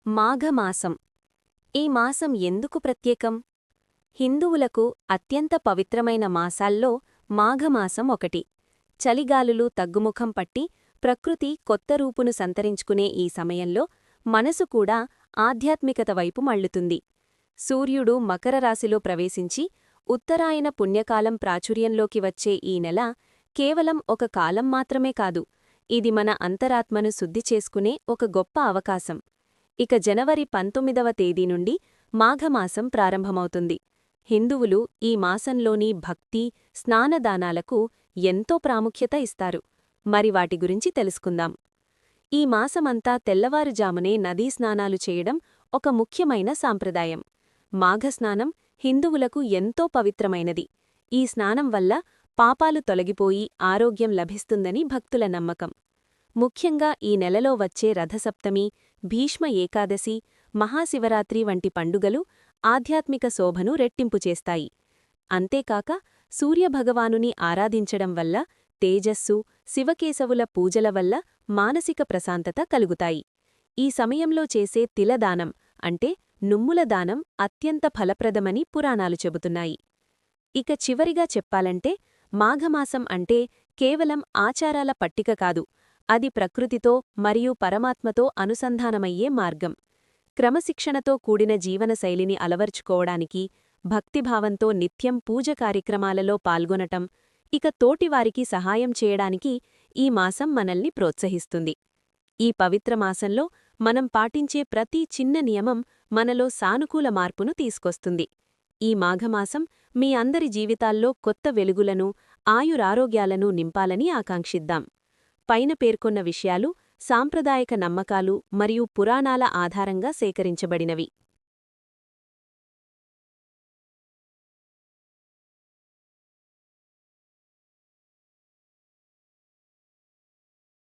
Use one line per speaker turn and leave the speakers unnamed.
మాఘమాసం. ఈ మాసం ఎందుకు ప్రత్యేకం? హిందువులకు అత్యంత పవిత్రమైన మాసాల్లో మాఘమాసం ఒకటి. చలిగాలులు తగ్గుముఖం పట్టి ప్రకృతి కొత్త రూపును సంతరించుకునే ఈ సమయంలో మనసు కూడా ఆధ్యాత్మికత వైపు మళ్లుతుంది. సూర్యుడు మకర రాశిలో ప్రవేశించి ఉత్తరాయణ పుణ్యకాలం ప్రాచుర్యంలోకి వచ్చే ఈ నెల కేవలం ఒక కాలం మాత్రమే కాదు, ఇది మన అంతరాత్మను శుద్ధి చేసుకునే ఒక గొప్ప అవకాశం. ఇక జనవరి 19వ తేదీ నుండి మాఘమాసం ప్రారంభమవుతుంది. హిందువులు ఈ మాసంలోని భక్తి, స్నానదానాలకు ఎంతో ప్రాముఖ్యత ఇస్తారు. మరి వాటి గురించి తెలుసుకుందాం. ఈ మాసమంతా తెల్లవారుజామునే నదీ స్నానాలు చేయడం ఒక ముఖ్యమైన సాంప్రదాయం. మాఘస్నానం హిందువులకు ఎంతో పవిత్రమైనది. ఈ స్నానం వల్ల పాపాలు తొలగిపోయి ఆరోగ్యం లభిస్తుందని భక్తుల నమ్మకం. ముఖ్యంగా ఈ నెలలో వచ్చే రథసప్తమి, భీష్మ ఏకాదశి, మహాశివరాత్రి వంటి పండుగలు ఆధ్యాత్మిక శోభను రెట్టింపు చేస్తాయి. అంతేకాక సూర్యభగవానుని ఆరాధించడం వల్ల తేజస్సు, శివకేశవుల పూజల వల్ల మానసిక ప్రశాంతత కలుగుతాయి. ఈ సమయంలో చేసే తిలదానం అంటే నుమ్ముల దానం అత్యంత ఫలప్రదమని పురాణాలు చెబుతున్నాయి. ఇక చివరిగా చెప్పాలంటే మాఘమాసం అంటే కేవలం ఆచారాల పట్టిక కాదు, అది ప్రకృతితో మరియు పరమాత్మతో అనుసంధానమయ్యే మార్గం. క్రమశిక్షణతో కూడిన జీవనశైలిని అలవర్చుకోవడానికి, భక్తిభావంతో నిత్యం పూజ కార్యక్రమాలలో పాల్గొనటం, ఇక తోటివారికి సహాయం చేయడానికి ఈ మాసం మనల్ని ప్రోత్సహిస్తుంది. ఈ పవిత్ర మాసంలో మనం పాటించే ప్రతి చిన్న నియమం మనలో సానుకూల మార్పును తీసుకొస్తుంది. ఈ మాఘమాసం మీ అందరి జీవితాల్లో కొత్త వెలుగులను, ఆయురారోగ్యాలను నింపాలని ఆకాంక్షిద్దాం. పైన పేర్కొన్న విషయాలు సాంప్రదాయక నమ్మకాలు మరియు పురాణాల ఆధారంగా సేకరించబడినవి.